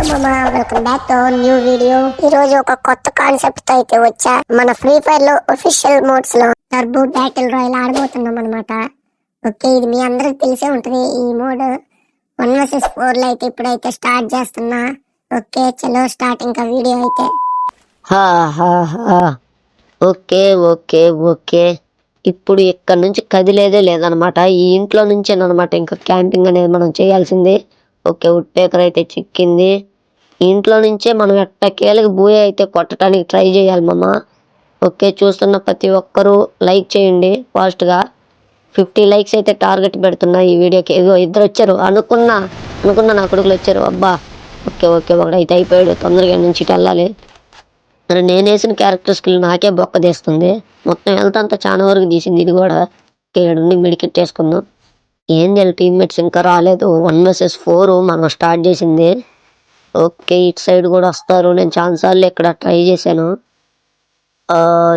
మామా, welcome back to new video. ఈ రోజు ఒక కొత్త కాన్సెప్ట్ తో అయితే వచ్చా. మన ఫ్రీ ఫైర్ లో ఒఫిషియల్ మోడ్స్ లో టర్బో బ్యాటిల్ రాయల్ ఆడబోతున్నాం అనమాట. ఓకే, ఇది మీ అందరికి తెలిసే ఉంటది. ఈ మోడ్ 1 vs 4 లో అయితే ఇప్పుడైతే స్టార్ట్ చేస్తున్నా. ఓకే చలో స్టార్ట్ ఇంకా వీడియో అయితే. హా హా హా ఓకే ఓకే ఓకే ఇప్పుడు ఇక్కడ నుంచి కదిలేదే లేదనమాట. ఈ ఇంట్లో నుంచేనమాట ఇంకా క్యాంపింగ్ అనేది మనం చేయాల్సింది. ఓకే, వుడ్ పేకర్ అయితే చిక్కింది. ఇంట్లో నుంచే మనం ఎట్టకేలకి బూయ అయితే కొట్టడానికి ట్రై చేయాలి మామ. ఓకే, చూస్తున్న ప్రతి ఒక్కరూ లైక్ చేయండి ఫాస్ట్గా. 50 likes అయితే టార్గెట్ పెడుతున్నా ఈ వీడియోకి. ఏదో ఇద్దరు వచ్చారు అనుకున్నా నా కొడుకులు వచ్చారు. అబ్బా ఓకే ఓకే, ఒకడైతే అయిపోయాడు. తొందరగా నుంచి ఇటు వెళ్ళాలి. మరి నేను వేసిన క్యారెక్టర్ స్కిల్ నాకే బొక్క తీస్తుంది. మొత్తం హెల్త్ అంతా చాలా వరకు తీసింది ఇది కూడా. ఏడుండి మెడికెట్ వేసుకుందాం. ఏంది టీమ్మేట్స్ ఇంకా రాలేదు. 1 vs 4 మనం స్టార్ట్ చేసింది. ఓకే, ఇటు సైడ్ కూడా వస్తారు. నేను ఛాన్సార్లు ఇక్కడ ట్రై చేశాను.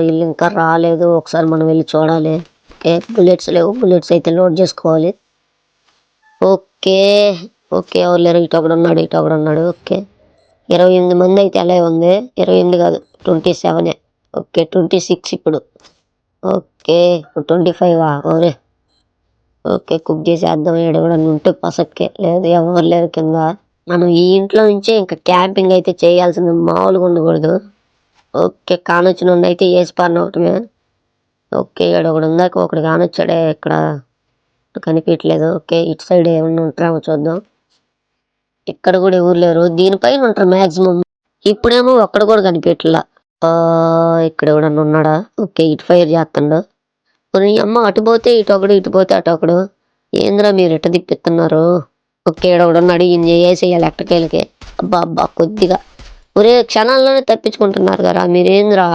వీళ్ళు ఇంకా రాలేదు. ఒకసారి మనం వెళ్ళి చూడాలి. ఓకే, బుల్లెట్స్ లేవు. బుల్లెట్స్ అయితే లోడ్ చేసుకోవాలి. ఓకే ఓకే, ఎవరు లేరు. ఇటు ఒకడు ఉన్నాడు. ఓకే, 28 మంది అయితే ఎలా ఉంది. 28 కాదు 27. ఓకే 26 ఇప్పుడు. ఓకే 25 ఓరే. ఓకే, కుక్ చేసి అర్థం అయ్యాడు కూడా ఉంటే పసక్కే లేదు. ఎవరు లేరు కింద. మనం ఈ ఇంట్లో నుంచే ఇంకా క్యాంపింగ్ అయితే చేయాల్సింది, మామూలుగా ఉండకూడదు. ఓకే, కానొచ్చిన అయితే వేసి పారినవటమే. ఓకే, ఇక్కడ ఒకడు ఉందాక ఒకడు కానొచ్చాడే, ఇక్కడ కనిపించట్లేదు. ఓకే, ఇటు సైడ్ ఏమన్నా ఉంటారేమో చూద్దాం. ఇక్కడ కూడా ఎవరు లేరు. దీనిపైన ఉంటారు మ్యాక్సిమం. ఇప్పుడేమో ఒక్కడ కూడా కనిపించట్లా. ఇక్కడ ఎవడన్నా ఉన్నాడా? ఓకే, ఇటు ఫైర్ చేస్తుండ. అమ్మ అటు పోతే ఇటు ఒకడు, ఇటు పోతే అటు ఒకడు. ఏంద్రా మీరు ఎట్ట తిప్పిస్తున్నారు? ఓకే, ఉన్నాడు. ఈయన వేసేయాలి ఎట్టకేలకి. అబ్బా అబ్బా కొద్దిగా ఒరే క్షణాల్లోనే తప్పించుకుంటున్నారు కదా మీరేంద్రా.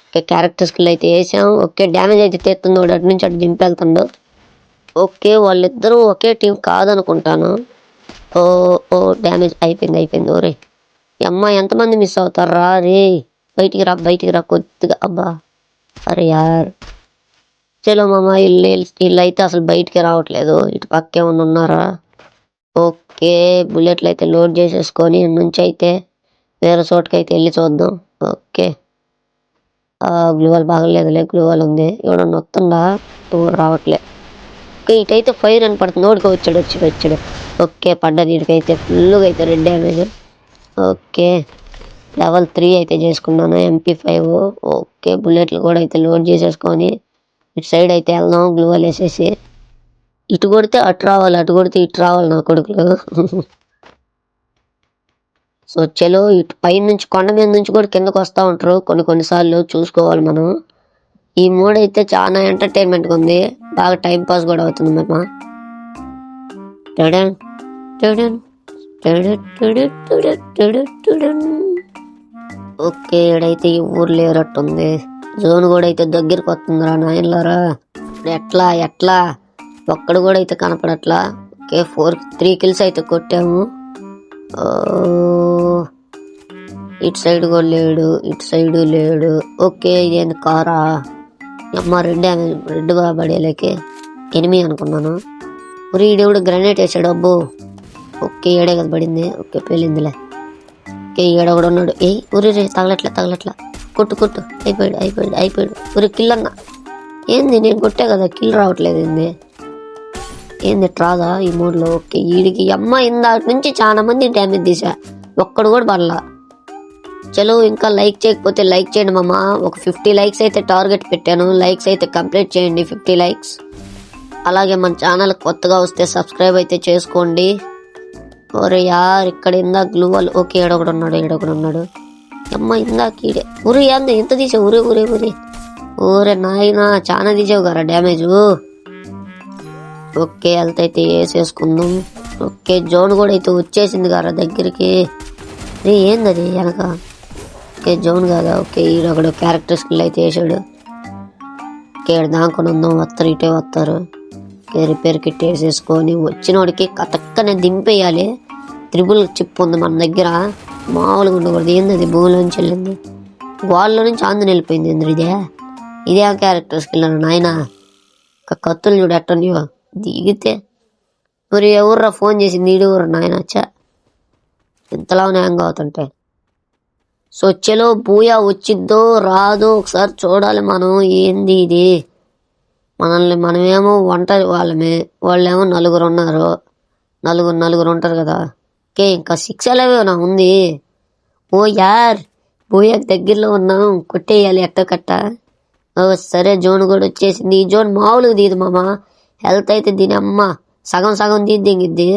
ఓకే, క్యారెక్టర్ స్కిల్ అయితే వేసాం. ఓకే, డ్యామేజ్ అయితే తెస్తుంది. వాడు అటు నుంచి అటు దింపెళ్తుండు. ఓకే, వాళ్ళిద్దరూ ఒకే టీం కాదనుకుంటాను. ఓ ఓ డ్యామేజ్ అయిపోయింది. ఓరే అమ్మ, ఎంతమంది మిస్ అవుతారా రే. బయటికి రా కొద్దిగా. అబ్బా అరే యార్. చలో మామ, ఇల్లు అయితే అసలు బయటికి రావట్లేదు. ఇటు పక్కే ఉన్నారా? ఓకే, బుల్లెట్లు అయితే లోడ్ చేసేసుకొని నుంచి అయితే వేరే చోటుకి అయితే వెళ్ళి చూద్దాం. Okay, gloo wall బాగలేదులే. గ్లూవాల్ ఉంది. ఎవడన్నా వస్తుందా? రావట్లే. ఓకే, ఇటైతే ఫైర్ అని పడుతుంది. ఓడికి వచ్చాడు. ఓకే, పడ్డది. ఇటుకైతే ఫుల్గా అయితే రెడ్ డ్యామేజ్. ఓకే, level 3 అయితే చేసుకున్నాను. MP5. ఓకే, బుల్లెట్లు కూడా అయితే లోడ్ చేసేసుకొని ఇటు సైడ్ అయితే వెళ్దాం. గ్లూవాల్ వేసేసి ఇటు కొడితే అటు రావాలి, అటు కొడితే ఇటు రావాలి నా కొడుకులు. సో చలో, ఇటు పైన నుంచి కొండ మీద నుంచి కూడా కిందకు వస్తూ ఉంటారు కొన్నిసార్లు. చూసుకోవాలి మనం. ఈ మోడ్ అయితే చాలా ఎంటర్టైన్మెంట్గా ఉంది. బాగా టైం పాస్ కూడా అవుతుంది మేము. ఓకే, ఇక్కడైతే ఈ ఊరు లేరట్టుంది. జోన్ కూడా అయితే దగ్గరికి వస్తుందిరా నాయనలారా. ఎట్లా ఒక్కడు కూడా అయితే కనపడట్లా. ఓకే, 3 kills అయితే కొట్టాము. ఇటు సైడ్ కూడా లేడు, ఇటు సైడ్ లేడు. ఓకే, ఇదేంది కారా. అమ్మ రెడ్ పడేలేకే ఎనిమి అనుకున్నాను. మరి ఈడెవడు గ్రనేట్ వేసాడు. అబ్బో. ఓకే, ఏడే కదా పడింది. ఓకే, పేలిందిలే. ఓకే, ఈడ కూడా ఉన్నాడు. ఉరి రే తగలట్లా. కొట్టు. అయిపోయాడు. ఉరి కిల్ అన్నా. ఏంది నేను కొట్టా కదా, కిల్ రావట్లేదు. ఏంది రాదా ఈ మూడ్లో? ఓకే, వీడికి అమ్మ ఇందాక నుంచి చాలా మంది డ్యామేజ్ తీసా, ఒక్కడు కూడా పడలా. చలో, ఇంకా లైక్ చేయకపోతే లైక్ చేయండి మామ. ఒక 50 likes అయితే టార్గెట్ పెట్టాను. లైక్స్ అయితే కంప్లీట్ చేయండి, 50 likes. అలాగే మన ఛానల్ కొత్తగా వస్తే సబ్స్క్రైబ్ అయితే చేసుకోండి. ఒరే యార్, ఇక్కడ ఇందాక గ్లూవాల్. ఓకే, ఏడొకడు ఉన్నాడు. అమ్మ ఇందాక ఈడే. ఉరి ఏంది ఎంత తీసావు? ఉరి ఓరే నాయన, చాలా తీసావు కదా డ్యామేజ్. ఓకే, హెల్త్ అయితే వేసేసుకుందాం. ఓకే, జోన్ కూడా అయితే వచ్చేసింది కదా దగ్గరికి. ఏంది అది వెనక? ఓకే, జోన్ కాదా. ఓకే, ఈడొకడు క్యారెక్టర్ స్కిల్ అయితే వేసాడు. ఓకే, దాంకొని ఉందాం. ఇటే వస్తారు. ఓకే, రిపేర్ కిట్ వేసేసుకొని వచ్చినోడికి కతక్కనే దింపేయాలి. 3 చిప్ ఉంది మన దగ్గర, మామూలుగా ఉండకూడదు. ఏంది అది భూమిలోంచి వెళ్ళింది, గోళ్ళలో నుంచి ఆందని వెళ్ళిపోయింది. ఇదే క్యారెక్టర్ స్కిల్ నాయన. కత్తులు చూడు ఎట్టనియో దిగితే. మరి ఎవర్రా ఫోన్ చేసింది? ఈడు ఎవరు నాయన? ఇంతలానే హ్యాంగ్ అవుతుంటే. సో చలో బూయా వచ్చిద్దో రాదో ఒకసారి చూడాలి మనం. ఏంది ఇది, మనమేమో ఒంటరి వాళ్ళమే, వాళ్ళేమో నలుగురు ఉన్నారు. నలుగురు ఉంటారు కదా. ఓకే ఇంకా 6 అలాగే నా ఉంది. ఓ యార్ బూయాకి దగ్గరలో ఉన్నాం, కొట్టేయాలి ఎట్ట కట్ట. ఓ సరే జోన్ కూడా వచ్చేసింది. ఈ జోన్ మామూలుగా తీదు మామ, హెల్త్ అయితే దీని అమ్మ సగం దిగిద్ది.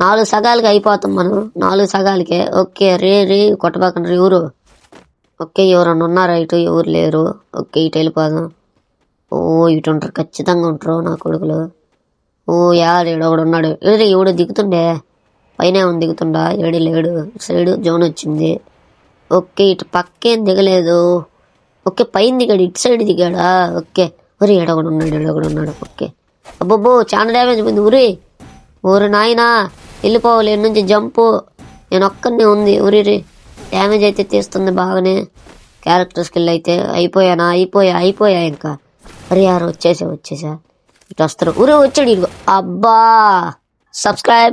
4 సగాలకి అయిపోతాం మనం, 4 సగాలకే. ఓకే రే కొట్టబాకండి ఎవరు. ఓకే ఎవరన్నా ఉన్నారా ఇటు, ఎవరు లేరు. ఓకే ఇటు వెళ్ళిపోదాం. ఓ ఇటు ఉంటారు, ఖచ్చితంగా ఉంటారు నా కొడుకులు. ఓ యార్ ఒకడు ఉన్నాడు. ఎవడు దిగుతుండే, పైన ఏమన్నా దిగుతుండా, లేడు. సైడ్ జోన్ వచ్చింది. ఓకే ఇటు పక్కేం దిగలేదు. ఓకే పైన దిగాడు, ఇటు సైడ్ దిగాడా. ఓకే ఒరే ఎడగడు ఉన్నాడు. ఓకే అబ్బబ్బో చాలా డ్యామేజ్ పోయింది. ఊరి నాయనా వెళ్ళిపోవాలి ఎన్ని నుంచి జంపు. నేను ఒక్కనే ఉంది. ఊరి డ్యామేజ్ అయితే తీస్తుంది బాగానే. క్యారెక్టర్ స్కిల్ అయితే అయిపోయా ఇంకా. అరే యారు వచ్చేసా ఇటు వస్తారు. వచ్చాడు ఇదిగో. అబ్బా సబ్స్క్రైబ్.